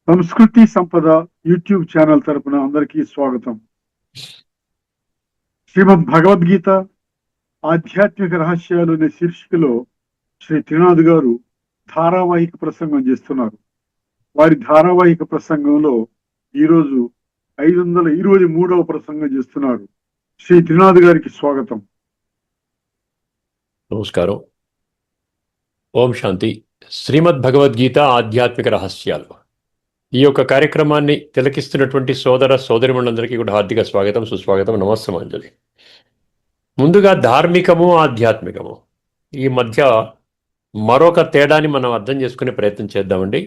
సంస్కృతి సంపద YouTube channel తరపున అందరికీ స్వాగతం. శ్రీమద్ భగవద్గీత ఆధ్యాత్మిక రహస్యాలు అనే శీర్షికలో శ్రీ త్రినాథ్ గారు ధారావాహిక ప్రసంగం చేస్తున్నారు. వారి ధారావాహిక ప్రసంగంలో ఈరోజు 523వ ప్రసంగం చేస్తున్నారు. శ్రీ త్రినాథ్ గారికి స్వాగతం. నమస్కారం. ఓం శాంతి. శ్రీమద్ భగవద్గీత ఆధ్యాత్మిక రహస్యాలు ఈ యొక్క కార్యక్రమాన్ని తిలకిస్తున్నటువంటి సోదర సోదరిమణులందరికీ కూడా హార్దిక స్వాగతం, సుస్వాగతం, నమస్సమాంజలి. ముందుగా ధార్మికము ఆధ్యాత్మికము ఈ మధ్య మరొక తేడాని మనం అర్థం చేసుకునే ప్రయత్నం చేద్దామండి.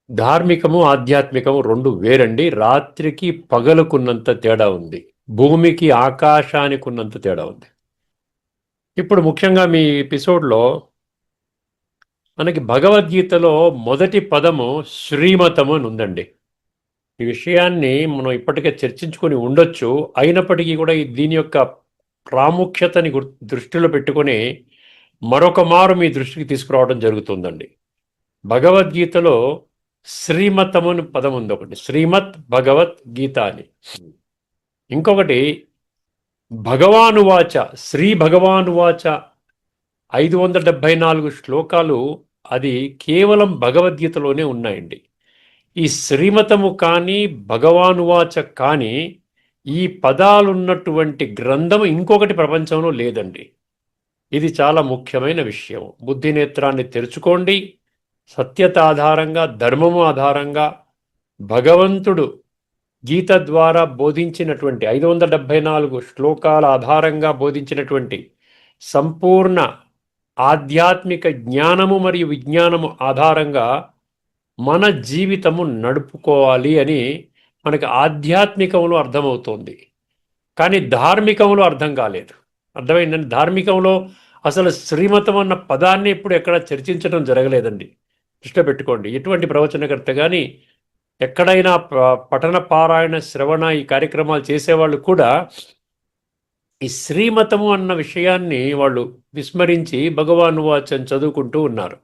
ధార్మికము ఆధ్యాత్మికము రెండు వేరండి. రాత్రికి పగలుకున్నంత తేడా ఉంది, భూమికి ఆకాశానికి ఉన్నంత తేడా ఉంది. ఇప్పుడు ముఖ్యంగా మీ ఎపిసోడ్లో మనకి భగవద్గీతలో మొదటి పదము శ్రీమతము అని ఉందండి. ఈ విషయాన్ని మనం ఇప్పటికే చర్చించుకొని ఉండొచ్చు. అయినప్పటికీ కూడా దీని యొక్క ప్రాముఖ్యతని దృష్టిలో పెట్టుకొని మరొక మారు మీ దృష్టికి తీసుకురావడం జరుగుతుందండి. భగవద్గీతలో శ్రీమతము అని పదం ఉంది ఒకటి, శ్రీమత్ భగవద్గీత అని. ఇంకొకటి భగవానువాచ, శ్రీ భగవానువాచ 574 శ్లోకాలు అది కేవలం భగవద్గీతలోనే ఉన్నాయండి. ఈ శ్రీమతము కానీ భగవానువాచ కానీ ఈ పదాలున్నటువంటి గ్రంథం ఇంకొకటి ప్రపంచంలో లేదండి. ఇది చాలా ముఖ్యమైన విషయం. బుద్ధి నేత్రాన్ని తెరుచుకోండి. సత్యత ఆధారంగా, ధర్మము ఆధారంగా భగవంతుడు గీత ద్వారా బోధించినటువంటి 574 శ్లోకాల ఆధారంగా బోధించినటువంటి సంపూర్ణ ఆధ్యాత్మిక జ్ఞానము మరియు విజ్ఞానము ఆధారంగా మన జీవితము నడుపుకోవాలి అని మనకి ఆధ్యాత్మికంలో అర్థమవుతోంది. కానీ ధార్మికంలో అర్థం కాలేదు. అర్థమైందండి. ధార్మికంలో అసలు శ్రీమతం అన్న పదాన్ని ఇప్పుడు ఎక్కడ చర్చించడం జరగలేదండి. దృష్టిలో పెట్టుకోండి. ఎటువంటి ప్రవచనకర్త కానీ ఎక్కడైనా పఠన పారాయణ శ్రవణ ఈ కార్యక్రమాలు చేసేవాళ్ళు కూడా ఈ శ్రీమతము అన్న విషయాన్ని వాళ్ళు విస్మరించి భగవాను వాచని చదువుకుంటూ ఉన్నారు.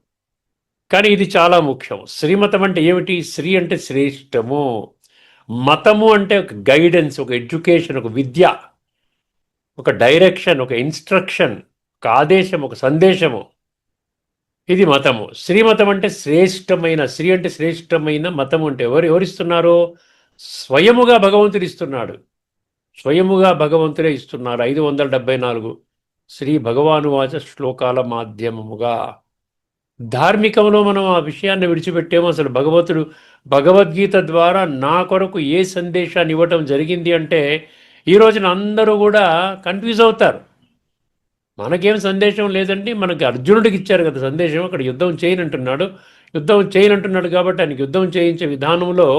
కానీ ఇది చాలా ముఖ్యం. శ్రీమతం అంటే ఏమిటి? శ్రీ అంటే శ్రేష్టము, మతము అంటే ఒక గైడెన్స్, ఒక ఎడ్యుకేషన్, ఒక విద్య, ఒక డైరెక్షన్, ఒక ఇన్స్ట్రక్షన్, ఒక ఆదేశం, ఒక సందేశము. ఇది మతము. శ్రీమతం అంటే శ్రేష్టమైన, శ్రీ అంటే శ్రేష్టమైన, మతము అంటే ఎవరిస్తున్నారు? స్వయముగా భగవంతుడు ఇస్తున్నాడు. స్వయముగా భగవంతుడే ఇస్తున్నారు. 574 శ్రీ భగవానువాచ శ్లోకాల మాధ్యమముగా. ధార్మికంలో మనం ఆ విషయాన్ని విడిచిపెట్టాము. అసలు భగవద్గీత ద్వారా నా కొరకు ఏ సందేశాన్ని ఇవ్వటం జరిగింది అంటే ఈ రోజున అందరూ కూడా కన్ఫ్యూజ్ అవుతారు. మనకేం సందేశం లేదండి. మనకి అర్జునుడికి ఇచ్చారు కదా సందేశం. అక్కడ యుద్ధం చేయనంటున్నాడు. యుద్ధం చేయనంటున్నాడు కాబట్టి ఆయనకి యుద్ధం చేయించే విధానంలో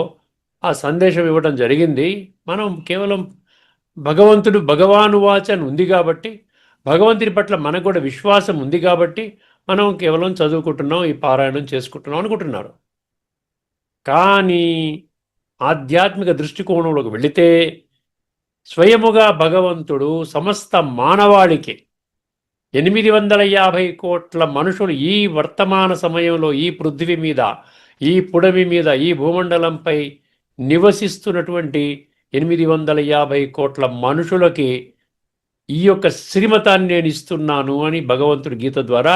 ఆ సందేశం ఇవ్వడం జరిగింది. మనం కేవలం భగవంతుడు భగవానువాచ అని ఉంది కాబట్టి, భగవంతుడి పట్ల మనకు కూడా విశ్వాసం ఉంది కాబట్టి మనం కేవలం చదువుకుంటున్నాం, ఈ పారాయణం చేసుకుంటున్నాం అనుకుంటున్నారు. కానీ ఆధ్యాత్మిక దృష్టికోణంలోకి వెళితే స్వయముగా భగవంతుడు సమస్త మానవాళికి 850 కోట్ల మనుషులు ఈ వర్తమాన సమయంలో ఈ పృథ్వీ మీద, ఈ పుడమి మీద, ఈ భూమండలంపై నివసిస్తున్నటువంటి 850 కోట్ల మనుషులకి ఈ యొక్క శ్రీమతాన్ని నేను ఇస్తున్నాను అని భగవంతుడు గీత ద్వారా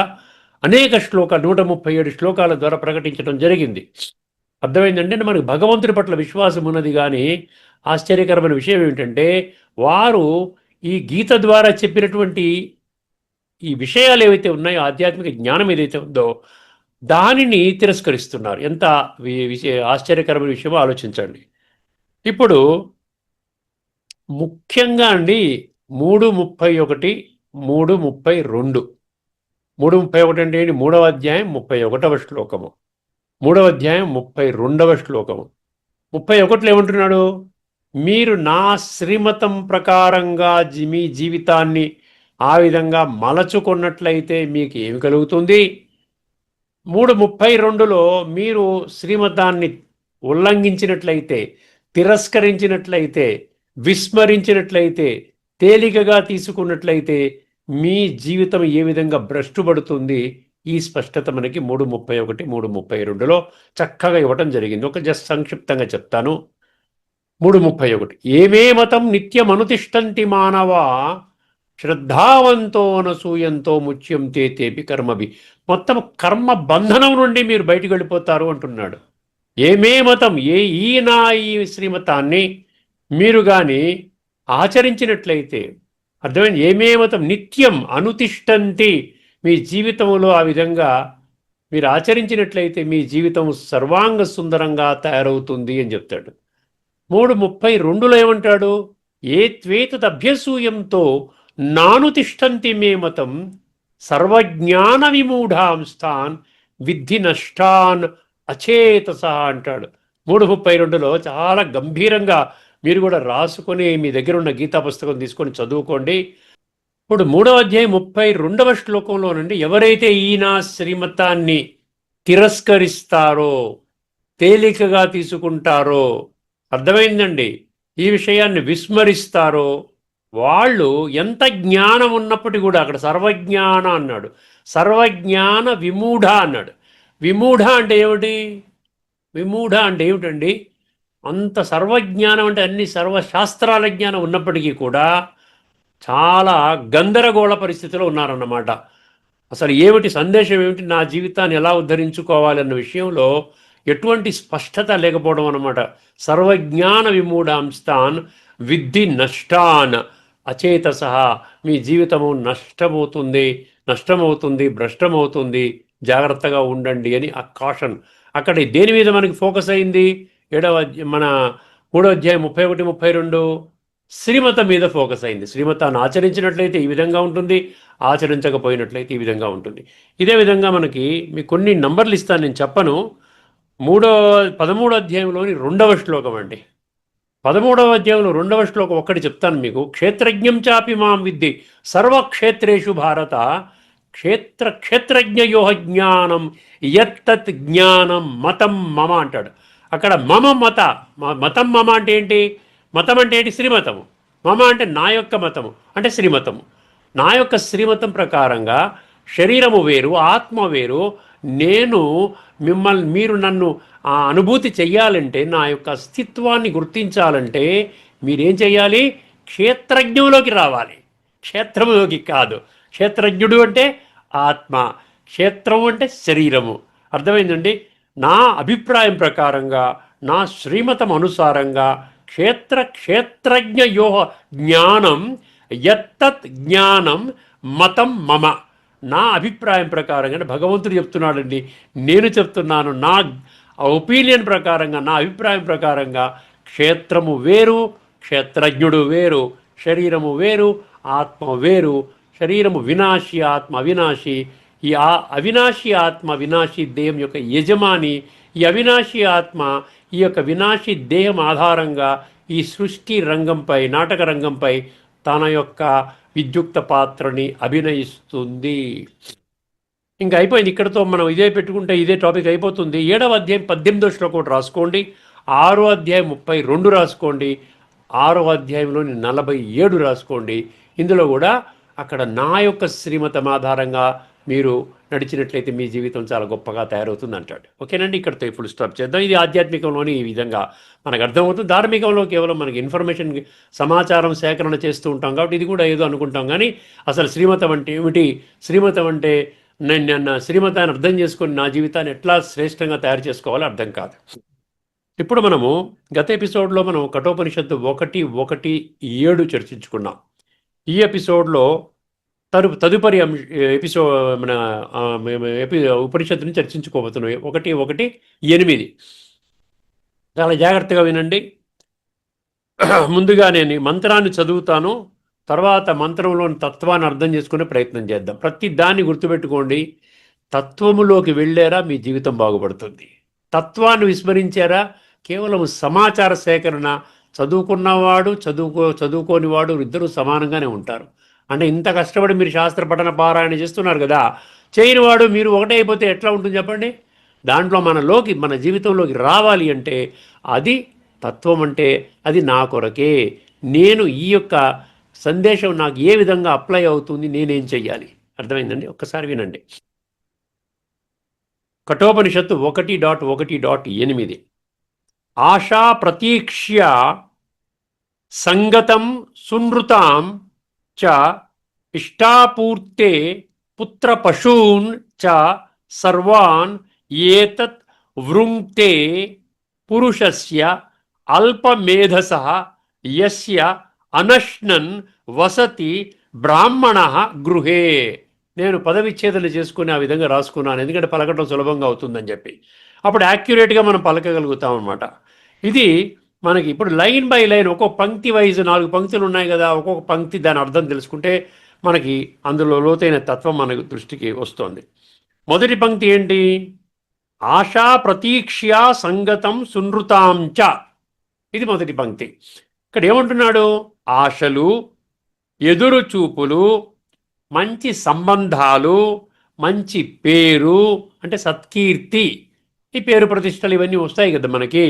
అనేక శ్లోకాలు, 137 శ్లోకాల ద్వారా ప్రకటించడం జరిగింది. అర్థమైందంటే మనకు భగవంతుడి పట్ల విశ్వాసం ఉన్నది. కానీ ఆశ్చర్యకరమైన విషయం ఏమిటంటే వారు ఈ గీత ద్వారా చెప్పినటువంటి ఈ విషయాలు ఏవైతే ఉన్నాయో, ఆధ్యాత్మిక జ్ఞానం ఏదైతే ఉందో దానిని తిరస్కరిస్తున్నారు. ఎంత ఆశ్చర్యకరమైన విషయమో ఆలోచించండి. ఇప్పుడు ముఖ్యంగా అండి 3:31, 3:32. 3:31 అంటే ఏంటి? 3వ అధ్యాయం 31వ శ్లోకము, 3వ అధ్యాయం 32వ శ్లోకము. 31లో ఏమంటున్నాడు? మీరు నా శ్రీమతం ప్రకారంగా మీ జీవితాన్ని ఆ విధంగా మలచుకున్నట్లయితే మీకు ఏమి కలుగుతుంది? 3:32లో మీరు శ్రీమతాన్ని ఉల్లంఘించినట్లయితే, తిరస్కరించినట్లయితే, విస్మరించినట్లయితే, తేలికగా తీసుకున్నట్లయితే మీ జీవితం ఏ విధంగా భ్రష్టుపడుతుంది ఈ స్పష్టత మనకి 3:31, 3:32లో చక్కగా ఇవ్వటం జరిగింది. ఒక జస్ట్ సంక్షిప్తంగా చెప్తాను. 3:31 ఏమే మతం నిత్యమనుతిష్టంతి మానవా శ్రద్ధావంతో అనసూయంతో ముచ్యం తేపి కర్మభి. మొత్తం కర్మ బంధనం నుండి మీరు బయటికి వెళ్ళిపోతారు అంటున్నాడు. ఏమే మతం ఈ శ్రీమతాన్ని మీరు కానీ ఆచరించినట్లయితే అర్థమైంది. ఏమే మతం నిత్యం అనుతిష్టంతి మీ జీవితంలో ఆ విధంగా మీరు ఆచరించినట్లయితే మీ జీవితం సర్వాంగ సుందరంగా తయారవుతుంది అని చెప్తాడు. 3:32లో ఏమంటాడు? ఏ త్వేతదభ్యసూయంతో నాను తిష్టంతి మే మతం సర్వజ్ఞాన విమూఢాంస్తాన్ విద్ధి నష్టాన్ అచేతస అంటాడు. 3:32లో చాలా గంభీరంగా మీరు కూడా రాసుకొని మీ దగ్గర ఉన్న గీతా పుస్తకం తీసుకొని చదువుకోండి. ఇప్పుడు 3వ అధ్యాయం 32వ శ్లోకంలో నుండి ఎవరైతే ఈయన శ్రీమతాన్ని తిరస్కరిస్తారో, తేలికగా తీసుకుంటారో, అర్థమైందండి, ఈ విషయాన్ని విస్మరిస్తారో వాళ్ళు ఎంత జ్ఞానం ఉన్నప్పటికీ కూడా, అక్కడ సర్వజ్ఞాన అన్నాడు, సర్వజ్ఞాన విమూఢ అన్నాడు. విమూఢ అంటే ఏమిటి? విమూఢ అంటే ఏమిటండి? అంత సర్వజ్ఞానం అంటే అన్ని సర్వశాస్త్రాల జ్ఞానం ఉన్నప్పటికీ కూడా చాలా గందరగోళ పరిస్థితిలో ఉన్నారన్నమాట. అసలు ఏమిటి సందేశం, ఏమిటి, నా జీవితాన్ని ఎలా ఉద్ధరించుకోవాలన్న విషయంలో ఎటువంటి స్పష్టత లేకపోవడం అన్నమాట. సర్వజ్ఞాన విమూఢాంస్తాన్ విద్ధి నష్టాన్ అచేతస. మీ జీవితము నష్టమవుతుంది, భ్రష్టమవుతుంది, జాగ్రత్తగా ఉండండి అని ఆ కాషన్. అక్కడ దేని మీద మనకి ఫోకస్ అయింది? మన 3వ అధ్యాయం 31, 32 శ్రీమతం మీద ఫోకస్ అయింది. శ్రీమతాన్ని ఆచరించినట్లయితే ఈ విధంగా ఉంటుంది, ఆచరించకపోయినట్లయితే ఈ విధంగా ఉంటుంది. ఇదే విధంగా మనకి మీకు కొన్ని నంబర్లు ఇస్తాను, నేను చెప్పను. 13వ అధ్యాయంలోని 2వ శ్లోకం అండి. 13వ అధ్యాయంలో 2వ శ్లోకం ఒక్కటి చెప్తాను మీకు. క్షేత్రజ్ఞం చాపి మాం విద్ధి సర్వక్షేత్రేషు భారత క్షేత్రజ్ఞయో జ్ఞానం యత్తత్ జ్ఞానం మతం మమ అంటాడు. అక్కడ మతం మమ అంటే ఏంటి? మతం అంటే ఏంటి? శ్రీమతము. మమ అంటే నా యొక్క మతము, అంటే శ్రీమతము. నా యొక్క శ్రీమతం ప్రకారంగా శరీరము వేరు, ఆత్మ వేరు. మీరు నన్ను ఆ అనుభూతి చెయ్యాలంటే, నా యొక్క అస్తిత్వాన్ని గుర్తించాలంటే మీరేం చెయ్యాలి? క్షేత్రజ్ఞంలోకి రావాలి, క్షేత్రములోకి కాదు. క్షేత్రజ్ఞుడు అంటే ఆత్మ, క్షేత్రము అంటే శరీరము. అర్థమైందండి? నా అభిప్రాయం ప్రకారంగా, నా శ్రీమతం అనుసారంగా క్షేత్రజ్ఞయో జ్ఞానం యత్తత్ జ్ఞానం మతం మమ. నా అభిప్రాయం ప్రకారంగా భగవంతుడు చెప్తున్నాడండి, నేను చెప్తున్నాను. నా ఒపీనియన్ ప్రకారంగా, నా అభిప్రాయం ప్రకారంగా క్షేత్రము వేరు, క్షేత్రజ్ఞుడు వేరు, శరీరము వేరు, ఆత్మ వేరు. శరీరము వినాశి, ఆత్మ అవినాశి. ఈ అవినాశి ఆత్మ వినాశి దేహం యొక్క యజమాని. ఈ అవినాశి ఆత్మ ఈ యొక్క వినాశి దేహం ఆధారంగా ఈ సృష్టి రంగంపై, నాటక రంగంపై తన యొక్క విద్యుక్త పాత్రని అభినయిస్తుంది. ఇంకా అయిపోయింది. ఇక్కడతో మనం ఇదే పెట్టుకుంటే ఇదే టాపిక్ అయిపోతుంది. 7వ అధ్యాయం 18వ శ్లోకం రాసుకోండి, 6వ అధ్యాయం 32 రాసుకోండి, 6వ అధ్యాయంలోని 47 రాసుకోండి. ఇందులో కూడా అక్కడ నా యొక్క శ్రీమతం ఆధారంగా మీరు నడిచినట్లయితే మీ జీవితం చాలా గొప్పగా తయారవుతుంది అంటాడు. ఓకేనండి, ఇక్కడితో ఫుల్ స్టాప్ చేద్దాం. ఇది ఆధ్యాత్మికంలోని ఈ విధంగా మనకు అర్థమవుతుంది. ధార్మికంలో కేవలం మనకి ఇన్ఫర్మేషన్, సమాచారం సేకరణ చేస్తూ ఉంటాం కాబట్టి ఇది కూడా ఏదో అనుకుంటాం. కానీ అసలు శ్రీమతం అంటే ఏమిటి, శ్రీమతం అంటే నేను శ్రీమతాన్ని అర్థం చేసుకొని నా జీవితాన్ని ఎట్లా శ్రేష్టంగా తయారు చేసుకోవాలో అర్థం కాదు. ఇప్పుడు మనము గత ఎపిసోడ్లో మనం కఠోపనిషత్తు 1:1-7 చర్చించుకున్నాం. ఈ ఎపిసోడ్లో తదుపరి మన ఉపనిషత్తుని చర్చించుకోబోతున్నాం. 1:1-8. చాలా జాగ్రత్తగా వినండి. ముందుగా నేను మంత్రాన్ని చదువుతాను, తర్వాత మంత్రంలోని తత్వాన్ని అర్థం చేసుకునే ప్రయత్నం చేద్దాం. ప్రతి దాన్ని గుర్తుపెట్టుకోండి. తత్వములోకి వెళ్ళారా మీ జీవితం బాగుపడుతుంది. తత్వాన్ని విస్మరించారా కేవలం సమాచార సేకరణ. చదువుకున్నవాడు, చదువుకోనివాడు ఇద్దరూ సమానంగానే ఉంటారు. అంటే ఇంత కష్టపడి మీరు శాస్త్ర పఠన పారాయణ చేస్తున్నారు కదా, చేయనివాడు మీరు ఒకటే అయిపోతే ఎట్లా ఉంటుంది చెప్పండి? దాంట్లో మన జీవితంలోకి రావాలి అంటే అది తత్వం, అంటే అది నా కొరకే, నేను ఈ యొక్క సందేశం నాకు ఏ విధంగా అప్లై అవుతుంది, నేనేం చెయ్యాలి. అర్థమైందండి? ఒక్కసారి వినండి. కఠోపనిషత్తు 1.1.8. ఆశా ప్రతీక్ష్య సంగతం సునృతాం చ ఇష్టాపూర్తే పుత్ర పశూన్ చ సర్వాన్ ఏతత్ వృంక్తే పురుషస్య అల్పమేధసః యస్య అనశ్నన్ వసతి బ్రాహ్మణ గృహే. నేను పదవిచ్ఛేదన చేసుకుని ఆ విధంగా రాసుకున్నాను, ఎందుకంటే పలకటం సులభంగా అవుతుందని చెప్పి. అప్పుడు యాక్యురేట్గా మనం పలకగలుగుతాం అన్నమాట. ఇది మనకి ఇప్పుడు లైన్ బై లైన్ ఒక్కొక్క పంక్తి వైజ్ 4 పంక్తులు ఉన్నాయి కదా, ఒక్కొక్క పంక్తి దాని అర్థం తెలుసుకుంటే మనకి అందులో లోతైన తత్వం మనకు దృష్టికి వస్తుంది. మొదటి పంక్తి ఏంటి? ఆశా ప్రతీక్ష్య సంగతం సునృతాంచ. ఇది మొదటి పంక్తి. ఇక్కడ ఏమంటున్నాడు? ఆశలు, ఎదురు చూపులు, మంచి సంబంధాలు, మంచి పేరు అంటే సత్కీర్తి, ఈ పేరు ప్రతిష్టలు ఇవన్నీ వస్తాయి కదా మనకి.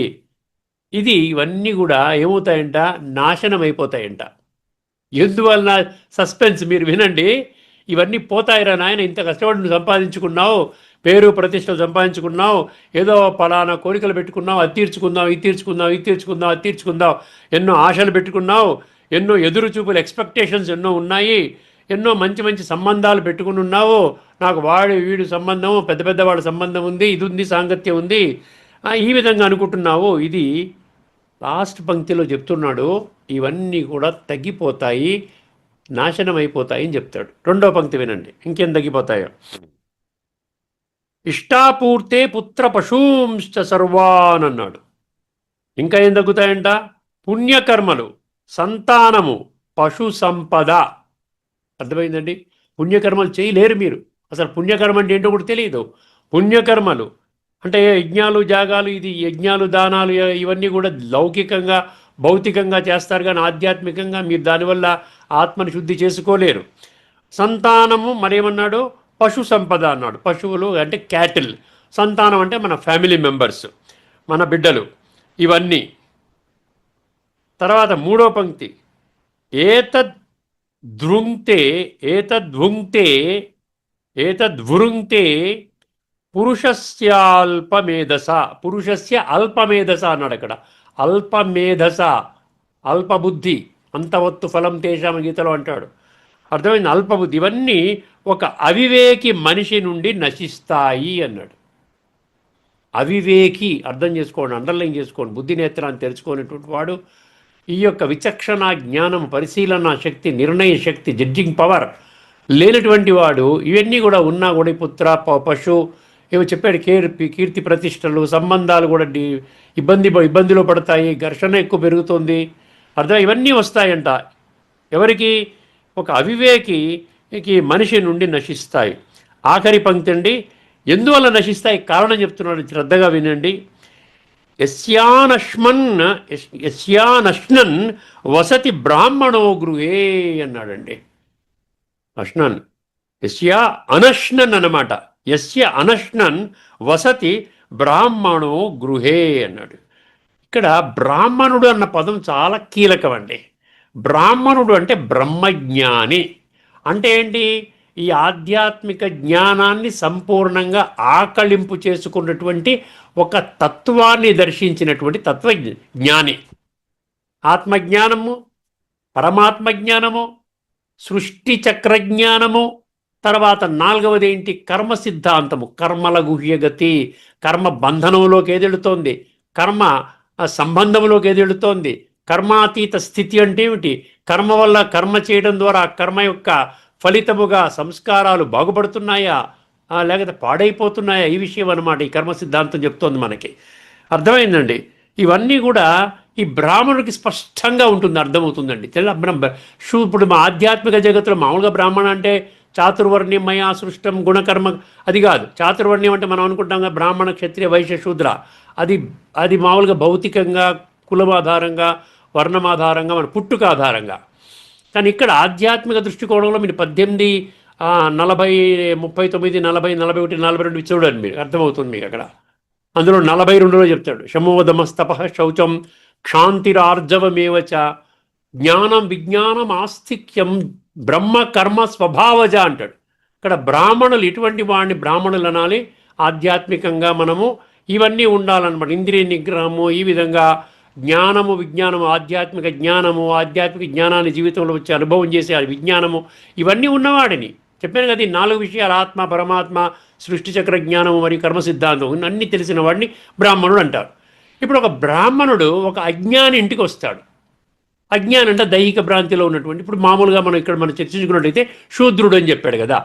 ఇవన్నీ కూడా ఏమవుతాయంట? నాశనం అయిపోతాయంట. ఎందువలన? సస్పెన్స్ మీరు వినండి. ఇవన్నీ పోతాయిరా నాయన, ఇంత కష్టపడి నువ్వు సంపాదించుకున్నావు, పేరు ప్రతిష్టలు సంపాదించుకున్నావు, ఏదో పలానా కోరికలు పెట్టుకున్నావు, అది తీర్చుకుందాం, ఇది తీర్చుకుందాం, ఇది తీర్చుకుందాం, అది తీర్చుకుందాం, ఎన్నో ఆశలు పెట్టుకున్నావు, ఎన్నో ఎదురు చూపులు ఎక్స్పెక్టేషన్స్ ఎన్నో ఉన్నాయి, ఎన్నో మంచి మంచి సంబంధాలు పెట్టుకుని ఉన్నావు, నాకు వీడి సంబంధం, పెద్ద పెద్దవాళ్ళ సంబంధం ఉంది, ఇది ఉంది, సాంగత్యం ఉంది, ఈ విధంగా అనుకుంటున్నావు. ఇది లాస్ట్ పంక్తిలో చెప్తున్నాడు, ఇవన్నీ కూడా తగ్గిపోతాయి, నాశనం అయిపోతాయి అని చెప్తాడు. రెండో పంక్తి వినండి, ఇంకేం తగ్గిపోతాయో. ఇష్టాపూర్తే పుత్ర పశూంశ్చ సర్వాన్ అన్నాడు. ఇంకా ఏం తగ్గుతాయంట? పుణ్యకర్మలు, సంతానము, పశు సంపద. అర్థమైందండి? పుణ్యకర్మలు చేయలేరు మీరు. అసలు పుణ్యకర్మ అంటే ఏంటో కూడా తెలియదు. పుణ్యకర్మలు అంటే యజ్ఞాలు, జాగాలు, ఇది యజ్ఞాలు, దానాలు ఇవన్నీ కూడా లౌకికంగా భౌతికంగా చేస్తారు, కానీ ఆధ్యాత్మికంగా మీరు దానివల్ల ఆత్మని శుద్ధి చేసుకోలేరు. సంతానము మరేమన్నాడు? పశు సంపద అన్నాడు. పశువులు అంటే క్యాటిల్, సంతానం అంటే మన ఫ్యామిలీ మెంబర్స్, మన బిడ్డలు, ఇవన్నీ. తర్వాత మూడో పంక్తి, ఏతద్వృంక్తే పురుషస్యాల్పమేధస. పురుషస్య అల్పమేధస అన్నాడు అక్కడ. అల్పమేధస, అల్పబుద్ధి, అంతవత్తు ఫలం తేషామ గీతలో అంటాడు. అర్థమైంది? అల్పబుద్ధి. ఇవన్నీ ఒక అవివేకి మనిషి నుండి నశిస్తాయి అన్నాడు. అవివేకి అర్థం చేసుకోండి, అండర్లైన్ చేసుకోండి. బుద్ధి నేత్రాన్ని తెరుచుకునేటువంటి వాడు, ఈ యొక్క విచక్షణ జ్ఞానం, పరిశీలన శక్తి, నిర్ణయ శక్తి, జడ్జింగ్ పవర్ లేనటువంటి వాడు, ఇవన్నీ కూడా ఉన్నా కూడా పుత్ర పశు ఏవో చెప్పాడు, కీర్తి ప్రతిష్టలు, సంబంధాలు కూడా ఇబ్బందిలో పడతాయి, ఘర్షణ ఎక్కువ పెరుగుతుంది, అర్థం ఇవన్నీ వస్తాయంట. ఎవరికి? ఒక అవివేకి మనిషి నుండి నశిస్తాయి. ఆఖరి పంక్తి అండి, ఎందువల్ల నశిస్తాయి కారణం చెప్తున్నాడు, శ్రద్ధగా వినండి. యస్యానశ్నన్ వసతి బ్రాహ్మణో గృహే అన్నాడండి. అశ్నన్, యస్యా అనశ్నన్ అన్నమాట. యస్య అనశ్నన్ వసతి బ్రాహ్మణో గృహే అన్నాడు. ఇక్కడ బ్రాహ్మణుడు అన్న పదం చాలా కీలకం అండి. బ్రాహ్మణుడు అంటే బ్రహ్మజ్ఞాని. అంటే ఏంటి? ఈ ఆధ్యాత్మిక జ్ఞానాన్ని సంపూర్ణంగా ఆకళింపు చేసుకున్నటువంటి ఒక తత్వాన్ని దర్శించినటువంటి తత్వజ్ఞాని. ఆత్మజ్ఞానము, పరమాత్మ జ్ఞానము, సృష్టి చక్ర జ్ఞానము, తర్వాత 4వది ఏంటి? కర్మ సిద్ధాంతము. కర్మల గుహ్యగతి, కర్మ బంధనంలోకి ఏదెళుతోంది, కర్మ సంబంధంలోకి ఏదెళుతోంది, కర్మాతీత స్థితి అంటే ఏమిటి, కర్మ వల్ల కర్మ చేయడం ద్వారా కర్మ యొక్క ఫలితముగా సంస్కారాలు బాగుపడుతున్నాయా లేకపోతే పాడైపోతున్నాయా, ఈ విషయం అన్నమాట ఈ కర్మ సిద్ధాంతం చెప్తోంది మనకి. అర్థమైందండి? ఇవన్నీ కూడా ఈ బ్రాహ్మణుడికి స్పష్టంగా ఉంటుంది, అర్థమవుతుందండి. ఇప్పుడు మా ఆధ్యాత్మిక జగత్తులో మామూలుగా బ్రాహ్మణ అంటే చాతుర్వర్ణ్యమయ సృష్టం గుణకర్మ, అది కాదు. చాతుర్వర్ణ్యం అంటే మనం అనుకుంటాం బ్రాహ్మణ, క్షత్రియ, వైశ్య, శూద్ర, అది మామూలుగా భౌతికంగా కులం ఆధారంగా, వర్ణం ఆధారంగా, మన పుట్టుక ఆధారంగా. కానీ ఇక్కడ ఆధ్యాత్మిక దృష్టికోణంలో మీరు 18, 40, 39, 40, 41, 42 చూడండి, మీరు అర్థమవుతుంది మీకు అక్కడ. అందులో 42లో చెప్తాడు, శమోదమస్తప శౌచం క్షాంతిరార్జవమేవచ జ్ఞానం విజ్ఞానం ఆస్తిక్యం బ్రహ్మ కర్మ స్వభావజ అంటాడు. ఇక్కడ బ్రాహ్మణులు ఎటువంటి వాడిని బ్రాహ్మణులు అనాలి? ఆధ్యాత్మికంగా మనము ఇవన్నీ ఉండాలన్నమాట. ఇంద్రియ నిగ్రహము, ఈ విధంగా జ్ఞానము, విజ్ఞానము, ఆధ్యాత్మిక జ్ఞానాన్ని జీవితంలో వచ్చి అనుభవం చేసే ఆ విజ్ఞానము, ఇవన్నీ ఉన్నవాడిని చెప్పాను కదా. ఈ 4 విషయాలు ఆత్మ, పరమాత్మ, సృష్టి చక్ర జ్ఞానము మరియు కర్మ సిద్ధాంతం అన్నీ తెలిసిన వాడిని బ్రాహ్మణుడు అంటారు. ఇప్పుడు ఒక బ్రాహ్మణుడు ఒక అజ్ఞాని ఇంటికి వస్తాడు. అజ్ఞానం అంటే దైహిక భ్రాంతిలో ఉన్నటువంటి, ఇప్పుడు మామూలుగా మనం చర్చించుకున్నట్టయితే శూద్రుడు అని చెప్పాడు కదా.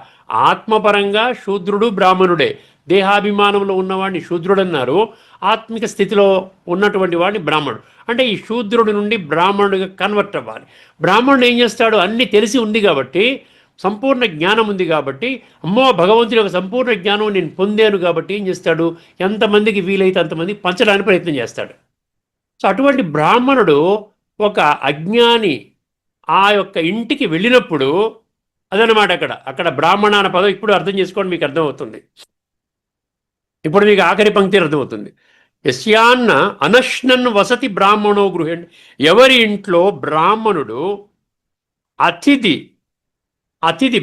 ఆత్మపరంగా శూద్రుడు బ్రాహ్మణుడే. దేహాభిమానంలో ఉన్నవాడిని శూద్రుడు అన్నారు, ఆత్మిక స్థితిలో ఉన్నటువంటి వాడిని బ్రాహ్మణుడు. అంటే ఈ శూద్రుడి నుండి బ్రాహ్మణుడిగా కన్వర్ట్ అవ్వాలి. బ్రాహ్మణుడు ఏం చేస్తాడు? అన్నీ తెలిసి ఉంది కాబట్టి, సంపూర్ణ జ్ఞానం ఉంది కాబట్టి, అమ్మో భగవంతుడి యొక్క సంపూర్ణ జ్ఞానం నేను పొందాను కాబట్టి ఏం చేస్తాడు? ఎంతమందికి వీలైతే అంతమంది పంచడానికి ప్రయత్నం చేస్తాడు. సో అటువంటి బ్రాహ్మణుడు ఒక అజ్ఞాని ఆ యొక్క ఇంటికి వెళ్ళినప్పుడు అదనమాట. అక్కడ బ్రాహ్మణ అన్న పదం ఇప్పుడు అర్థం చేసుకోండి, మీకు అర్థమవుతుంది. ఇప్పుడు మీకు ఆఖరి పంక్తి అర్థమవుతుంది. యస్యాన్న అనశ్నన్ వసతి బ్రాహ్మణో గృహేణ్. ఎవరి ఇంట్లో బ్రాహ్మణుడు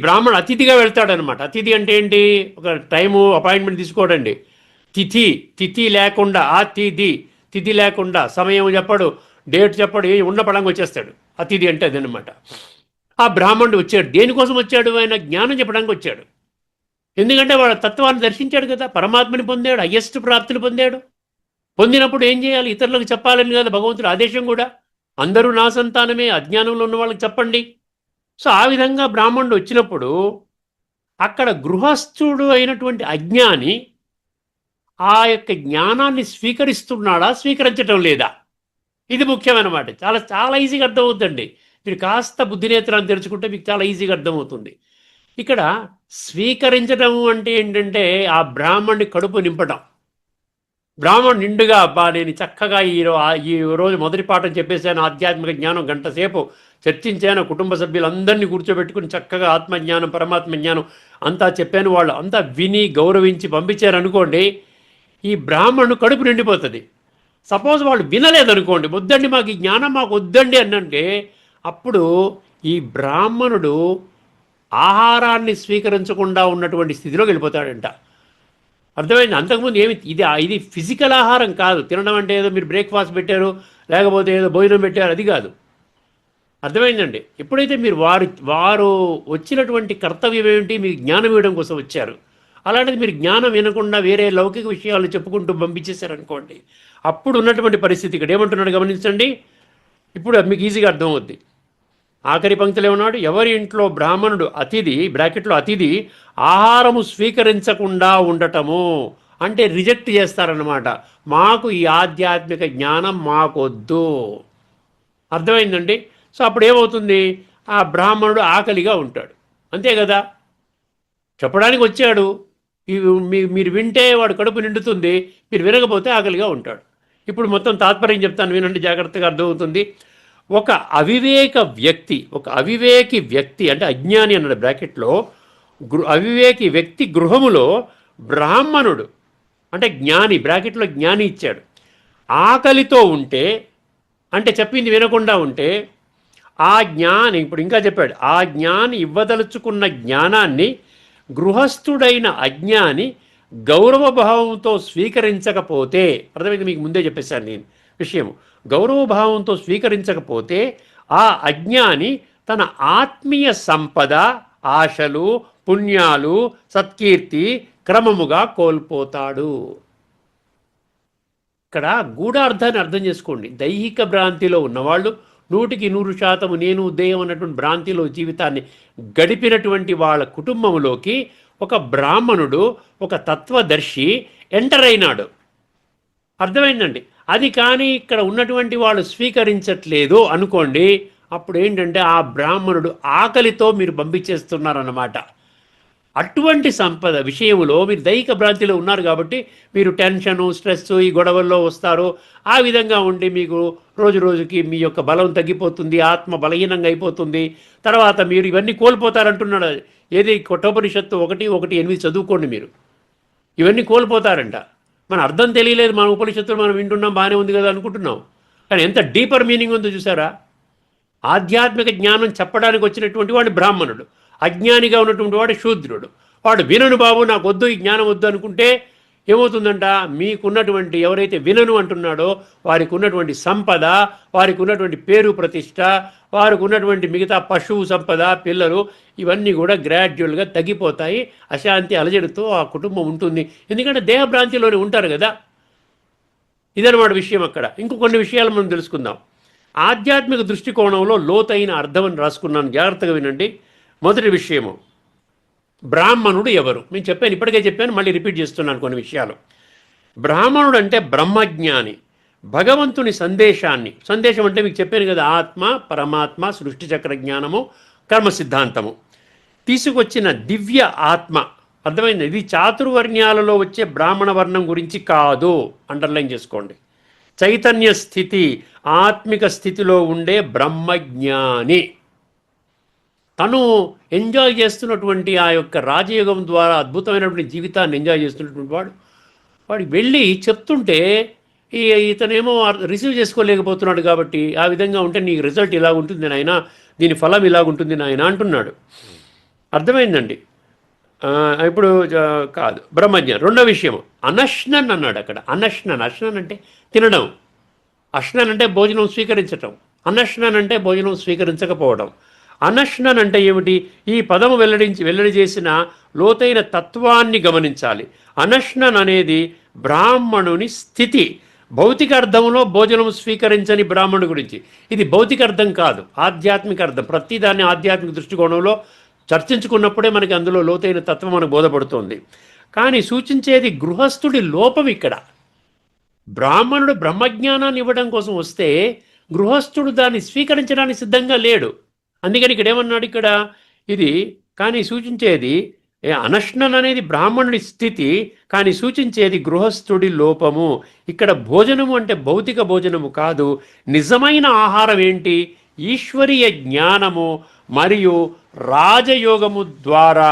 బ్రాహ్మణ అతిథిగా వెళ్తాడనమాట. అతిథి అంటే ఏంటి? ఒక టైము అపాయింట్మెంట్ తీసుకోడండి. తిథి లేకుండా, తిథి లేకుండా సమయం చెప్పడు, డేట్ చెప్పడు, ఉన్న పడంగా వచ్చేస్తాడు. అతిథి అంటే అదనమాట. ఆ బ్రాహ్మణుడు వచ్చాడు. దేనికోసం వచ్చాడు? ఆయన జ్ఞానం చెప్పడానికి వచ్చాడు. ఎందుకంటే వాళ్ళ తత్వాన్ని దర్శించాడు కదా, పరమాత్మని పొందాడు, హయ్యెస్ట్ ప్రాప్తిని పొందాడు. పొందినప్పుడు ఏం చేయాలి? ఇతరులకు చెప్పాలని కదా భగవంతుడు ఆదేశం కూడా. అందరూ నా సంతానమే, అజ్ఞానంలో ఉన్న వాళ్ళకి చెప్పండి. సో ఆ విధంగా బ్రాహ్మణుడు వచ్చినప్పుడు అక్కడ గృహస్థుడు అయినటువంటి అజ్ఞాని ఆ యొక్క జ్ఞానాన్ని స్వీకరిస్తున్నాడా, స్వీకరించడం లేదా? ఇది ముఖ్యమైనమాట. చాలా చాలా ఈజీగా అర్థమవుతుందండి. మీరు కాస్త బుద్ధినేత్రాన్ని తెరుచుకుంటే మీకు చాలా ఈజీగా అర్థమవుతుంది. ఇక్కడ స్వీకరించడం అంటే ఏంటంటే ఆ బ్రాహ్మణుని కడుపు నింపడం. బ్రాహ్మణుడు నిండుగా, అబ్బా నేను చక్కగా ఈ రోజు మొదటి పాఠం చెప్పేశాను, ఆధ్యాత్మిక జ్ఞానం గంట సేపు చర్చించాను, కుటుంబ సభ్యులందరినీ కూర్చోబెట్టుకుని చక్కగా ఆత్మజ్ఞానం, పరమాత్మ జ్ఞానం అంతా చెప్పాను, వాళ్ళు అంతా విని గౌరవించి పంపించారనుకోండి, ఈ బ్రాహ్మణుడు కడుపు నిండిపోతుంది. సపోజ్ వాళ్ళు వినలేదనుకోండి, వద్దండి మాకు ఈ జ్ఞానం మాకు వద్దండి అన్నంటే, అప్పుడు ఈ బ్రాహ్మణుడు ఆహారాన్ని స్వీకరించకుండా ఉన్నటువంటి స్థితిలోకి వెళ్ళిపోతాడంట. అర్థమైంది? అంతకుముందు ఇది ఫిజికల్ ఆహారం కాదు. తినడం అంటే ఏదో మీరు బ్రేక్ఫాస్ట్ పెట్టారు, లేకపోతే ఏదో భోజనం పెట్టారు, అది కాదు. అర్థమైందండి? ఎప్పుడైతే మీరు వారు వచ్చినటువంటి కర్తవ్యం ఏమిటి? మీకు జ్ఞానం ఇవ్వడం కోసం వచ్చారు. అలాంటిది మీరు జ్ఞానం వినకుండా వేరే లౌకిక విషయాలు చెప్పుకుంటూ పంపించేశారనుకోండి, అప్పుడు ఉన్నటువంటి పరిస్థితి ఇక్కడ ఏమంటున్నాడు గమనించండి. ఇప్పుడు మీకు ఈజీగా అర్థమవుద్ది. ఆఖరి పంక్తిలో ఏమన్నాడు? ఎవరి ఇంట్లో బ్రాహ్మణుడు బ్రాకెట్లో అతిథి ఆహారము స్వీకరించకుండా ఉండటము అంటే రిజెక్ట్ చేస్తారన్నమాట. మాకు ఈ ఆధ్యాత్మిక జ్ఞానం మాకొద్దు. అర్థమైందండి? సో అప్పుడు ఏమవుతుంది? ఆ బ్రాహ్మణుడు ఆకలిగా ఉంటాడు. అంతే కదా, చెప్పడానికి వచ్చాడు. మీరు వింటే వాడు కడుపు నిండుతుంది, మీరు వినకపోతే ఆకలిగా ఉంటాడు. ఇప్పుడు మొత్తం తాత్పర్యం చెప్తాను, వినండి, జాగ్రత్తగా అర్థమవుతుంది. ఒక అవివేకి వ్యక్తి అంటే అజ్ఞాని అన్నాడు బ్రాకెట్లో. అవివేకి వ్యక్తి గృహములో బ్రాహ్మణుడు అంటే జ్ఞాని, బ్రాకెట్లో జ్ఞాని ఇచ్చాడు, ఆకలితో ఉంటే, అంటే చెప్పింది వినకుండా ఉంటే, ఆ జ్ఞాని ఇప్పుడు ఇంకా చెప్పాడు, ఆ జ్ఞాని ఇవ్వదలుచుకున్న జ్ఞానాన్ని గృహస్థుడైన అజ్ఞాని గౌరవభావంతో స్వీకరించకపోతే, అర్థమైంది? మీకు ముందే చెప్పేశాను నేను విషయము. గౌరవభావంతో స్వీకరించకపోతే ఆ అజ్ఞాని తన ఆత్మీయ సంపద, ఆశలు, పుణ్యాలు, సత్కీర్తి క్రమముగా కోల్పోతాడు. ఇక్కడ గూఢార్థాన్ని అర్థం చేసుకోండి. దైహిక భ్రాంతిలో ఉన్నవాళ్ళు 100% నేను దేయం అన్నటువంటి భ్రాంతిలో జీవితాన్ని గడిపినటువంటి వాళ్ళ కుటుంబంలోకి ఒక బ్రాహ్మణుడు, ఒక తత్వదర్శి ఎంటర్ అయినాడు. అర్థమైందండి? అది కానీ ఇక్కడ ఉన్నటువంటి వాళ్ళు స్వీకరించట్లేదు అనుకోండి, అప్పుడు ఏంటంటే ఆ బ్రాహ్మణుడు ఆకలితో మీరు పంపించేస్తున్నారన్నమాట. అటువంటి సంపద విషయంలో మీరు దైహిక భ్రాంతిలో ఉన్నారు కాబట్టి మీరు టెన్షను, స్ట్రెస్, ఈ గొడవల్లో వస్తారు. ఆ విధంగా ఉండి మీకు రోజు రోజుకి మీ యొక్క బలం తగ్గిపోతుంది, ఆత్మ బలహీనంగా అయిపోతుంది. తర్వాత మీరు ఇవన్నీ కోల్పోతారంటున్నాడు. ఏది కఠోపనిషత్తు 1:8 చదువుకోండి మీరు. ఇవన్నీ కోల్పోతారంట. మన అర్థం తెలియలేదు, మన ఉపనిషత్తులు మనం వింటున్నాం, బాగానే ఉంది కదా అనుకుంటున్నాం. కానీ ఎంత డీపర్ మీనింగ్ ఉందో చూసారా? ఆధ్యాత్మిక జ్ఞానం చెప్పడానికి వచ్చినటువంటి వాడు బ్రాహ్మణుడు, అజ్ఞానిగా ఉన్నటువంటి వాడు శూద్రుడు. వాడు వినను బాబు, నాకు వద్దు, ఈ జ్ఞానం వద్దు అనుకుంటే ఏమవుతుందంట, మీకున్నటువంటి ఎవరైతే వినను అంటున్నాడో వారికి ఉన్నటువంటి సంపద, వారికి ఉన్నటువంటి పేరు ప్రతిష్ట, వారికి ఉన్నటువంటి మిగతా పశువు సంపద, పిల్లలు, ఇవన్నీ కూడా గ్రాడ్యువల్గా తగ్గిపోతాయి. అశాంతి అలజడితో ఆ కుటుంబం ఉంటుంది. ఎందుకంటే దేహభ్రాంతిలోనే ఉంటారు కదా. ఇదన్నమాట విషయం. అక్కడ ఇంకో కొన్ని విషయాలు మనం తెలుసుకుందాం. ఆధ్యాత్మిక దృష్టికోణంలో లోతైన అర్థం అని రాసుకున్నాను, జాగ్రత్తగా వినండి. మొదటి విషయము, బ్రాహ్మణుడు ఎవరు? నేను చెప్పాను, ఇప్పటికే చెప్పాను, మళ్ళీ రిపీట్ చేస్తున్నాను కొన్ని విషయాలు. బ్రాహ్మణుడు అంటే బ్రహ్మజ్ఞాని. భగవంతుని సందేశం అంటే మీకు చెప్పాను కదా, ఆత్మ, పరమాత్మ, సృష్టి చక్ర జ్ఞానము, కర్మ సిద్ధాంతము తీసుకొచ్చిన దివ్య ఆత్మ. అర్థమైంది? ఇది చాతుర్వర్ణ్యాలలో వచ్చే బ్రాహ్మణ వర్ణం గురించి కాదు, అండర్లైన్ చేసుకోండి. చైతన్య స్థితి, ఆత్మిక స్థితిలో ఉండే బ్రహ్మజ్ఞాని. తను ఎంజాయ్ చేస్తున్నటువంటి ఆ యొక్క రాజయోగం ద్వారా అద్భుతమైనటువంటి జీవితాన్ని ఎంజాయ్ చేస్తున్నటువంటి వాడు వెళ్ళి చెప్తుంటే ఇతనేమో రిసీవ్ చేసుకోలేకపోతున్నాడు. కాబట్టి ఆ విధంగా ఉంటే నీ రిజల్ట్ ఇలా ఉంటుంది నాయన, దీని ఫలం ఇలాగుంటుంది నాయన అంటున్నాడు. అర్థమైందండి? ఇప్పుడు కాదు బ్రహ్మజ్ఞానం. రెండో విషయం, అనశ్నన్ అన్నాడు అక్కడ. అశ్నన్ అంటే తినడం, అశ్నన్ అంటే భోజనం స్వీకరించటం, అనశ్నన్ అంటే భోజనం స్వీకరించకపోవడం. అనశ్నన్ అంటే ఏమిటి? ఈ పదము వెల్లడి చేసిన లోతైన తత్వాన్ని గమనించాలి. అనశ్నన్ అనేది బ్రాహ్మణుని స్థితి. భౌతిక అర్థంలో భోజనం స్వీకరించని బ్రాహ్మణుడి గురించి. ఇది భౌతిక అర్థం కాదు, ఆధ్యాత్మిక అర్థం. ప్రతిదాన్ని ఆధ్యాత్మిక దృష్టికోణంలో చర్చించుకున్నప్పుడే మనకి అందులో లోతైన తత్వం మనకు బోధపడుతుంది. కానీ సూచించేది గృహస్థుడి లోపం ఇక్కడ. బ్రాహ్మణుడు బ్రహ్మజ్ఞానాన్ని ఇవ్వడం కోసం వస్తే గృహస్థుడు దాన్ని స్వీకరించడానికి సిద్ధంగా లేడు. అందుకని ఇక్కడ ఏమన్నాడు ఇక్కడ, ఇది కానీ సూచించేది అనశ్నన్ అనేది బ్రాహ్మణుడి స్థితి, కానీ సూచించేది గృహస్థుడి లోపము. ఇక్కడ భోజనము అంటే భౌతిక భోజనము కాదు. నిజమైన ఆహారం ఏంటి? ఈశ్వరీయ జ్ఞానము మరియు రాజయోగము ద్వారా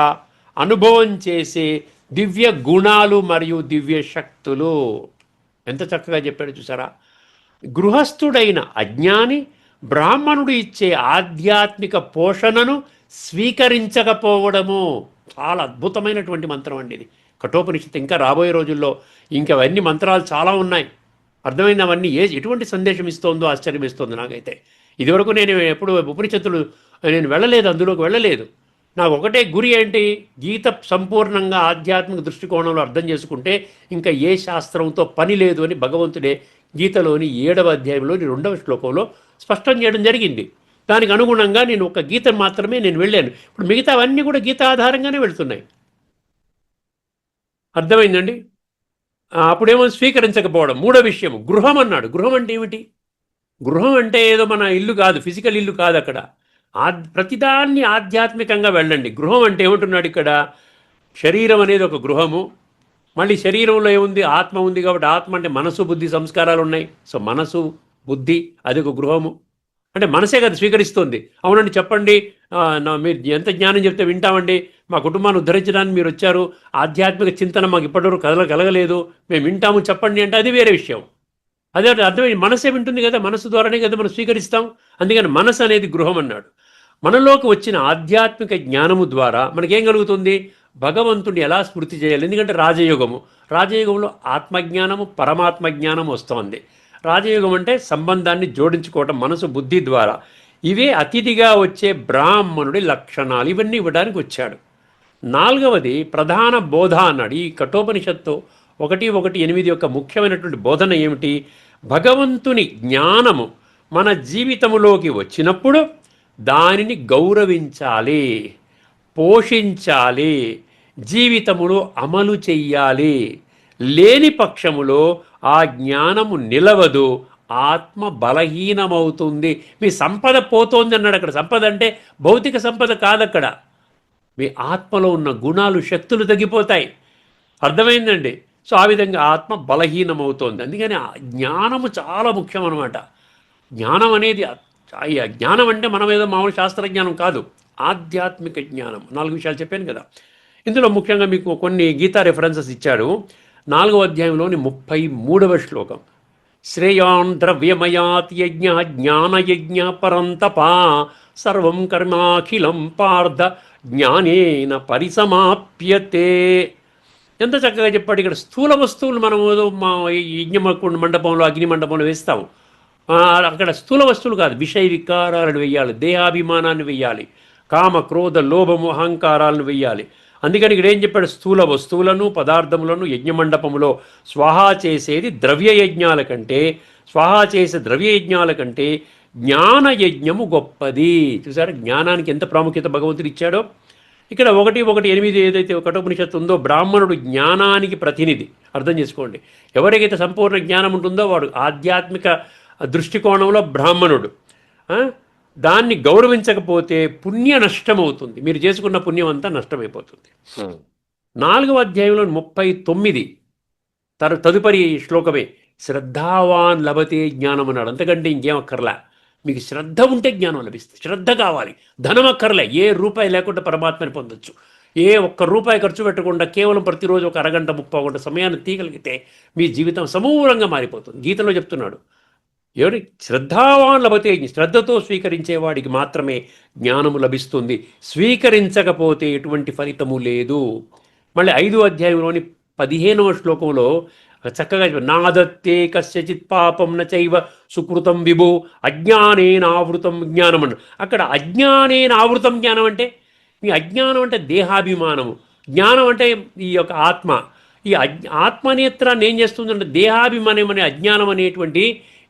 అనుభవం చేసే దివ్య గుణాలు మరియు దివ్య శక్తులు. ఎంత చక్కగా చెప్పాడు చూసారా. గృహస్థుడైన అజ్ఞాని బ్రాహ్మణుడు ఇచ్చే ఆధ్యాత్మిక పోషణను స్వీకరించకపోవడము. చాలా అద్భుతమైనటువంటి మంత్రం అండి ఇది. కఠోపనిషత్తు ఇంకా రాబోయే రోజుల్లో ఇంకవన్నీ మంత్రాలు చాలా ఉన్నాయి. అర్థమైంది? అవన్నీ ఎటువంటి సందేశం ఇస్తోందో ఆశ్చర్యం ఇస్తోంది నాకైతే. ఇదివరకు నేను ఎప్పుడు ఉపనిషత్తులు నేను అందులోకి వెళ్ళలేదు. నాకు ఒకటే గురి ఏంటి, గీత సంపూర్ణంగా ఆధ్యాత్మిక దృష్టికోణంలో అర్థం చేసుకుంటే ఇంకా ఏ శాస్త్రంతో పని లేదు అని భగవంతుడే గీతలోని 7వ అధ్యాయంలోని 2వ శ్లోకంలో స్పష్టం చేయడం జరిగింది. దానికి అనుగుణంగా నేను ఒక గీత మాత్రమే నేను వెళ్ళాను. ఇప్పుడు మిగతా అవన్నీ కూడా గీత ఆధారంగానే వెళ్తున్నాయి. అర్థమైందండి? అప్పుడేమో స్వీకరించకపోవడం. మూడో విషయం, గృహం అన్నాడు. గృహం అంటే ఏమిటి? గృహం అంటే ఏదో మన ఇల్లు కాదు, ఫిజికల్ ఇల్లు కాదు. అక్కడ ప్రతిదాన్ని ఆధ్యాత్మికంగా వెళ్ళండి. గృహం అంటే ఏమంటున్నాడు ఇక్కడ? శరీరం అనేది ఒక గృహము. మళ్ళీ శరీరంలో ఏముంది? ఆత్మ ఉంది. కాబట్టి ఆత్మ అంటే మనసు, బుద్ధి, సంస్కారాలు ఉన్నాయి. సో మనసు, బుద్ధి అది ఒక గృహము. అంటే మనసే కదా స్వీకరిస్తుంది. అవునండి చెప్పండి, మీరు ఎంత జ్ఞానం చెప్తే వింటామండి, మా కుటుంబాన్ని ఉద్ధరించడానికి మీరు వచ్చారు, ఆధ్యాత్మిక చింతన మాకు ఇప్పటివరకు కలగలేదు, మేము వింటాము చెప్పండి అంటే అది వేరే విషయం. అదే అర్థమైంది. మనసే వింటుంది కదా, మనసు ద్వారానే కదా మనం స్వీకరిస్తాం. అందుకని మనసు అనేది గృహం అన్నాడు. మనలోకి వచ్చిన ఆధ్యాత్మిక జ్ఞానము ద్వారా మనకేం కలుగుతుంది? భగవంతుడిని ఎలా స్మృతి చేయాలి? ఎందుకంటే రాజయోగంలో ఆత్మజ్ఞానము, పరమాత్మ జ్ఞానం వస్తోంది. రాజయోగం అంటే సంబంధాన్ని జోడించుకోవటం మనసు, బుద్ధి ద్వారా. ఇవే అతిథిగా వచ్చే బ్రాహ్మణుడి లక్షణాలు. ఇవన్నీ ఇవ్వడానికి వచ్చాడు. 4వది ప్రధాన బోధ అన్నాడు. ఈ కఠోపనిషత్తు 1:8 యొక్క ముఖ్యమైనటువంటి బోధన ఏమిటి? భగవంతుని జ్ఞానము మన జీవితంలోకి వచ్చినప్పుడు దానిని గౌరవించాలి, పోషించాలి, జీవితములో అమలు చెయ్యాలి. లేని పక్షములో ఆ జ్ఞానము నిలవదు, ఆత్మ బలహీనమవుతుంది, మీ సంపద పోతోంది అన్నాడు. అక్కడ సంపద అంటే భౌతిక సంపద కాదక్కడ. మీ ఆత్మలో ఉన్న గుణాలు, శక్తులు తగ్గిపోతాయి. అర్థమైందండి? సో ఆ విధంగా ఆత్మ బలహీనమవుతోంది. అందుకని జ్ఞానము చాలా ముఖ్యం అన్నమాట. జ్ఞానం అనేది జ్ఞానం అంటే మనం ఏదో మామూలు శాస్త్రజ్ఞానం కాదు, ఆధ్యాత్మిక జ్ఞానం. 4 విషయాలు చెప్పాను కదా. ఇందులో ముఖ్యంగా మీకు కొన్ని గీతా రెఫరెన్సెస్ ఇచ్చాడు. 4వ అధ్యాయంలోని 33వ శ్లోకం, శ్రేయాన్ ద్రవ్యమయాత్ యజ్ఞ జ్ఞానయజ్ఞ పరంతపా సర్వం కర్మాఖిలం పార్థ జ్ఞానేన పరిసమాప్యతే. ఎంత చక్కగా చెప్పాడు. ఇక్కడ స్థూల వస్తువులు మనం ఏదో మా యజ్ఞ మండపంలో అగ్ని మండపంలో వేస్తాము. అక్కడ స్థూల వస్తువులు కాదు, విషయ వికారాలను వెయ్యాలి, దేహాభిమానాన్ని వెయ్యాలి, కామ క్రోధ లోభము అహంకారాలను వెయ్యాలి. అందుకని ఇక్కడ ఏం చెప్పాడు, స్థూల వస్తువులను పదార్థములను యజ్ఞమండపములో స్వాహా చేసేది ద్రవ్యయజ్ఞాల కంటే, స్వాహా చేసే ద్రవ్యయజ్ఞాల కంటే జ్ఞానయజ్ఞము గొప్పది. చూసారా జ్ఞానానికి ఎంత ప్రాముఖ్యత భగవంతుడు ఇచ్చాడో. ఇక్కడ 1:8 ఏదైతే కఠోపనిషత్తు ఉందో, బ్రాహ్మణుడు జ్ఞానానికి ప్రతినిధి. అర్థం చేసుకోండి, ఎవరికైతే సంపూర్ణ జ్ఞానం ఉంటుందో వాడు ఆధ్యాత్మిక దృష్టికోణంలో బ్రాహ్మణుడు. దాన్ని గౌరవించకపోతే పుణ్య నష్టమవుతుంది, మీరు చేసుకున్న పుణ్యం అంతా నష్టమైపోతుంది. 4వ అధ్యాయంలో 39 తదుపరి శ్లోకమే శ్రద్ధావాన్ లభతే జ్ఞానం అన్నాడు. అంతకంటే ఇంకేం అక్కర్లే. మీకు శ్రద్ధ ఉంటే జ్ఞానం లభిస్తుంది. శ్రద్ధ కావాలి, ధనం అక్కర్లే. ఏ రూపాయి లేకుండా పరమాత్మని పొందొచ్చు. ఏ ఒక్క రూపాయి ఖర్చు పెట్టకుండా కేవలం ప్రతిరోజు ఒక అరగంట 30 గంట సమయాన్ని తీయగలిగితే మీ జీవితం సమూలంగా మారిపోతుంది. గీతలో చెప్తున్నాడు, ఎవరి శ్రద్ధావాన్ లభతే, శ్రద్ధతో స్వీకరించేవాడికి మాత్రమే జ్ఞానము లభిస్తుంది. స్వీకరించకపోతే ఎటువంటి ఫలితము లేదు. మళ్ళీ 5వ అధ్యాయంలోని 15వ శ్లోకంలో చక్కగా నాదత్తే కస్యచిత్ పాపం నచైవ సుకృతం విభు అజ్ఞానేన ఆవృతం జ్ఞానం అన్న. అక్కడ అజ్ఞానేన ఆవృతం జ్ఞానం అంటే, మీ అజ్ఞానం అంటే దేహాభిమానము, జ్ఞానం అంటే ఈ యొక్క ఆత్మ. ఈ ఆత్మనేత్రాన్ని ఏం చేస్తుందంటే దేహాభిమానం అనే అజ్ఞానం అనేటువంటి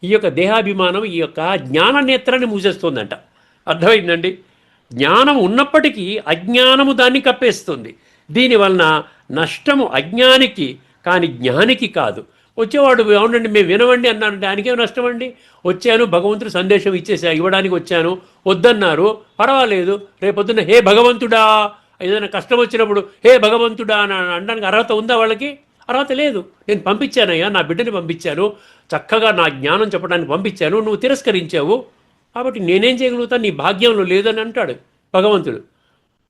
ఈ యొక్క దేహాభిమానం ఈ యొక్క జ్ఞాన నేత్రాన్ని మూసేస్తుందంట. అర్థమైందండి. జ్ఞానం ఉన్నప్పటికీ అజ్ఞానము దాన్ని కప్పేస్తుంది. దీనివలన నష్టము అజ్ఞానికి కానీ జ్ఞానికి కాదు. వచ్చేవాడు అవునండి మేము వినవండి అన్నారంటే ఆయనకేం నష్టం అండి. వచ్చాను, భగవంతుడు సందేశం ఇవ్వడానికి వచ్చాను, వద్దన్నారు, పర్వాలేదు. రేపొద్దున హే భగవంతుడా, ఏదైనా కష్టం వచ్చినప్పుడు హే భగవంతుడా అని అనడానికి అర్హత ఉందా వాళ్ళకి? అర్హత లేదు. నేను పంపించానయ్యా, నా బిడ్డని పంపించాను, చక్కగా నా జ్ఞానం చెప్పడానికి పంపించాను, నువ్వు తిరస్కరించావు, కాబట్టి నేనేం చేయగలుగుతాను, నీ భాగ్యంలో లేదని అంటాడు భగవంతుడు.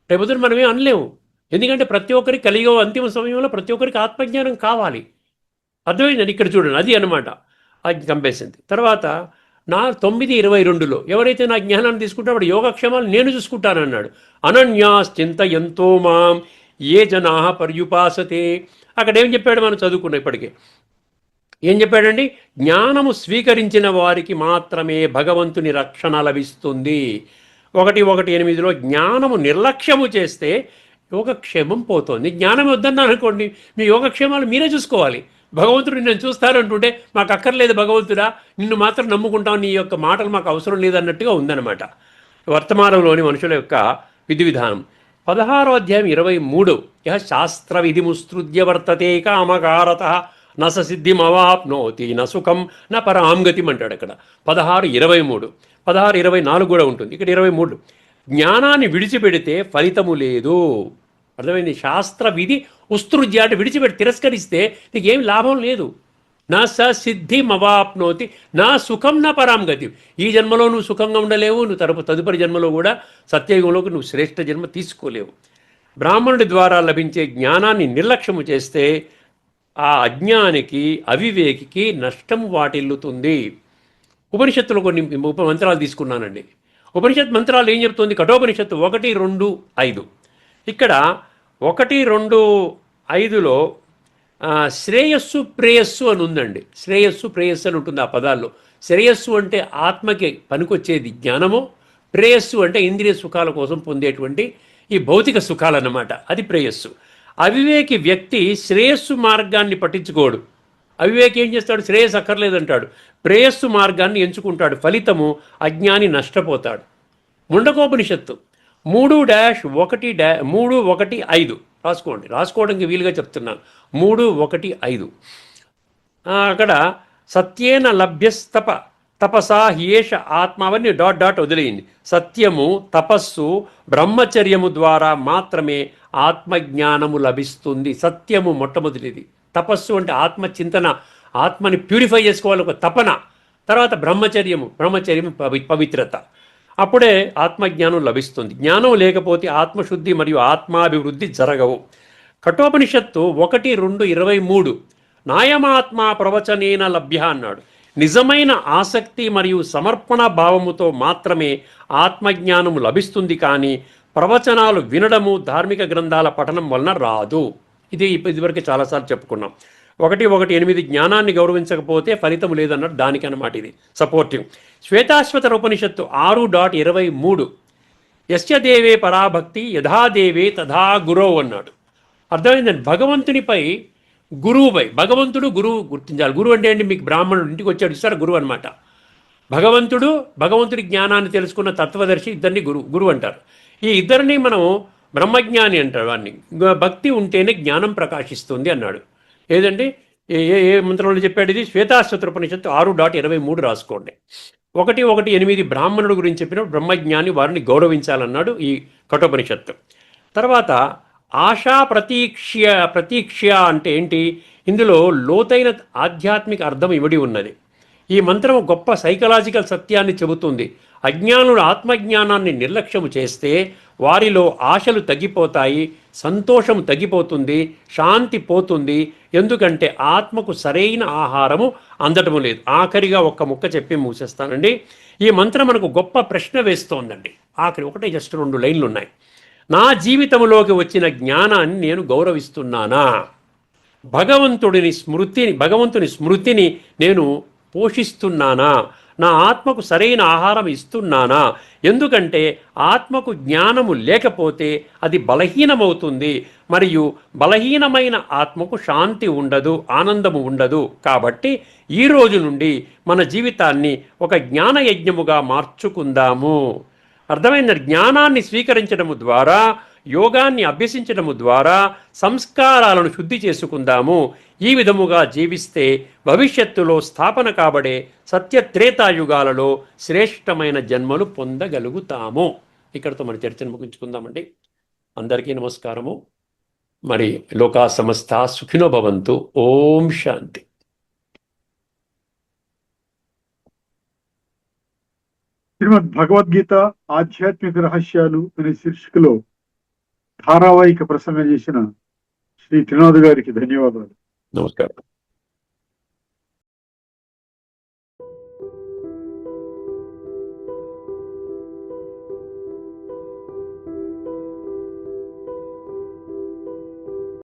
రేపొద్దున మనమేం అనలేము. ఎందుకంటే ప్రతి ఒక్కరికి కలిగే అంతిమ సమయంలో ప్రతి ఒక్కరికి ఆత్మజ్ఞానం కావాలి. అర్థమైందని ఇక్కడ చూడండి, అది అనమాట అది కంపేసింది. తర్వాత 9:22లో ఎవరైతే నా జ్ఞానాన్ని తీసుకుంటే వాడు యోగక్షేమాలు నేను చూసుకుంటానన్నాడు. అనన్యాశ్చింతయంతో మాం ఏ జనా పర్యుపాసతే. అక్కడ ఏం చెప్పాడు మనం చదువుకున్నాం ఇప్పటికే. ఏం చెప్పాడండి, జ్ఞానము స్వీకరించిన వారికి మాత్రమే భగవంతుని రక్షణ లభిస్తుంది. 1:8లో జ్ఞానము నిర్లక్ష్యము చేస్తే యోగక్షేమం పోతుంది. జ్ఞానం వద్దన్నాను అనుకోండి, మీ యోగక్షేమాలు మీరే చూసుకోవాలి. భగవంతుడు నేను చూస్తానంటుంటే మాకు అక్కర్లేదు భగవంతుడా, నిన్ను మాత్రం నమ్ముకుంటాం, నీ యొక్క మాటలు మాకు అవసరం లేదన్నట్టుగా ఉందన్నమాట వర్తమానంలోని మనుషుల యొక్క విధి విధానం. 16వ అధ్యాయం 23 యహ శాస్త్ర విధిముస్తృజ్య వర్తతే కామకారత నస సిద్ధిమవాప్నోతి న సుఖం న పరాంగతిం అంటాడు అక్కడ. 16:23, 16:24 కూడా ఉంటుంది. ఇక్కడ 23 జ్ఞానాన్ని విడిచిపెడితే ఫలితము లేదు. అర్థమైంది. శాస్త్ర విధి ఉస్తృజ్య అంటే విడిచిపెట్టి తిరస్కరిస్తే నీకు ఏమి లాభం లేదు. నా సిద్ధిమవాప్నోతి నా సుఖం నా పరాంగతి. ఈ జన్మలో నువ్వు సుఖంగా ఉండలేవు, నువ్వు తదుపరి జన్మలో కూడా సత్యయుగంలోకి నువ్వు శ్రేష్ఠ జన్మ తీసుకోలేవు. బ్రాహ్మణుడి ద్వారా లభించే జ్ఞానాన్ని నిర్లక్ష్యము చేస్తే ఆ అజ్ఞానికి అవివేకికి నష్టం వాటిల్లుతుంది. ఉపనిషత్తులో కొన్ని మంత్రాలు తీసుకున్నానండి. ఉపనిషత్ మంత్రాలు ఏం చెప్తుంది? కఠోపనిషత్తు 1:2-5. ఇక్కడ 1:2-5లో శ్రేయస్సు ప్రేయస్సు అని ఉందండి. శ్రేయస్సు ప్రేయస్సు అని ఉంటుంది ఆ పదాల్లో. శ్రేయస్సు అంటే ఆత్మకి పనికొచ్చేది జ్ఞానము, ప్రేయస్సు అంటే ఇంద్రియ సుఖాల కోసం పొందేటువంటి ఈ భౌతిక సుఖాలన్నమాట, అది ప్రేయస్సు. అవివేకి వ్యక్తి శ్రేయస్సు మార్గాన్ని పట్టించుకోడు. అవివేకి ఏం చేస్తాడు? శ్రేయస్సు అక్కర్లేదంటాడు, ప్రేయస్సు మార్గాన్ని ఎంచుకుంటాడు. ఫలితము అజ్ఞాని నష్టపోతాడు. ముండకోపనిషత్తు 3-1-5 రాసుకోండి, రాసుకోవడానికి వీలుగా చెప్తున్నాను. 3:1-5 అక్కడ సత్యేన లభ్యస్తప తపసా హ్యేష ఆత్మ అవన్నీ డాట్ వదిలేయండి. సత్యము, తపస్సు, బ్రహ్మచర్యము ద్వారా మాత్రమే ఆత్మజ్ఞానము లభిస్తుంది. సత్యము మొట్టమొదటిది. తపస్సు అంటే ఆత్మచింతన, ఆత్మని ప్యూరిఫై చేసుకోవాలి, ఒక తపన. తర్వాత బ్రహ్మచర్యము పవిత్రత. అప్పుడే ఆత్మజ్ఞానం లభిస్తుంది. జ్ఞానం లేకపోతే ఆత్మశుద్ధి మరియు ఆత్మాభివృద్ధి జరగవు. కఠోపనిషత్తు 1:2-23 నాయమాత్మ ప్రవచనేన లభ్య అన్నాడు. నిజమైన ఆసక్తి మరియు సమర్పణ భావముతో మాత్రమే ఆత్మజ్ఞానము లభిస్తుంది, కానీ ప్రవచనాలు వినడము, ధార్మిక గ్రంథాల పఠనం వలన రాదు. ఇదివరకు చాలాసార్లు చెప్పుకున్నాం. 1:1:8 జ్ఞానాన్ని గౌరవించకపోతే ఫలితం లేదన్నట్టు దానికి అన్నమాట ఇది సపోర్టివ్. శ్వేతాశ్వతర ఉపనిషత్తు 6.23 యస్య దేవే పరాభక్తి యథాదేవే తథా గురో అన్నాడు. అర్థమైందండి. భగవంతునిపై గురువుపై, భగవంతుడు గురువు గుర్తించాలి. గురువు అంటే ఏంటి? మీకు బ్రాహ్మణుడు ఇంటికి వచ్చాడు ఇస్తారు గురువు అనమాట. భగవంతుడి జ్ఞానాన్ని తెలుసుకున్న తత్వదర్శి ఇద్దరిని గురువు అంటారు. ఈ ఇద్దరిని మనం బ్రహ్మజ్ఞాని అంటారు. వాడిని భక్తి ఉంటేనే జ్ఞానం ప్రకాశిస్తుంది అన్నాడు. ఏదండి ఏ మంత్రంలో చెప్పాడు ఇది? శ్వేతాశ్వతర ఉపనిషత్తు 6.23 రాసుకోండి. 1:1:8 బ్రాహ్మణుడు గురించి చెప్పిన బ్రహ్మజ్ఞాని, వారిని గౌరవించాలన్నాడు ఈ కఠోపనిషత్తు. తర్వాత ఆశా ప్రతీక్ష్య అంటే ఏంటి? ఇందులో లోతైన ఆధ్యాత్మిక అర్థం ఇమిడి ఉన్నది. ఈ మంత్రం గొప్ప సైకలాజికల్ సత్యాన్ని చెబుతుంది. అజ్ఞానులు ఆత్మజ్ఞానాన్ని నిర్లక్ష్యము చేస్తే వారిలో ఆశలు తగ్గిపోతాయి, సంతోషం తగ్గిపోతుంది, శాంతి పోతుంది. ఎందుకంటే ఆత్మకు సరైన ఆహారము అందటము లేదు. ఆఖరిగా ఒక్క ముక్క చెప్పి మూసేస్తానండి. ఈ మంత్రం మనకు గొప్ప ప్రశ్న వేస్తోందండి. ఆఖరి జస్ట్ 2 లైన్లు ఉన్నాయి. నా జీవితంలోకి వచ్చిన జ్ఞానాన్ని నేను గౌరవిస్తున్నానా? భగవంతుని స్మృతిని నేను పోషిస్తున్నానా? నా ఆత్మకు సరైన ఆహారం ఇస్తున్నానా? ఎందుకంటే ఆత్మకు జ్ఞానము లేకపోతే అది బలహీనమవుతుంది, మరియు బలహీనమైన ఆత్మకు శాంతి ఉండదు, ఆనందము ఉండదు. కాబట్టి ఈ రోజు నుండి మన జీవితాన్ని ఒక జ్ఞానయజ్ఞముగా మార్చుకుందాము. అర్థమైన జ్ఞానాన్ని స్వీకరించడము ద్వారా, యోగాన్ని అభ్యసించడము ద్వారా సంస్కారాలను శుద్ధి చేసుకుందాము. ఈ విధముగా జీవిస్తే భవిష్యత్తులో స్థాపన కాబడే సత్యత్రేతాయుగాలలో శ్రేష్టమైన జన్మలు పొందగలుగుతాము. ఇక్కడితో మన చర్చను ముగించుకుందామండి. అందరికీ నమస్కారము. మరి లోకా సమస్త సుఖినో భవంతు. ఓం శాంతి. శ్రీమద్ భగవద్గీత ఆధ్యాత్మిక రహస్యాలు అనే శీర్షికలో ధారావాహిక ప్రసంగం చేసిన శ్రీ త్రినాథ్ గారికి ధన్యవాదాలు. నమస్కారం.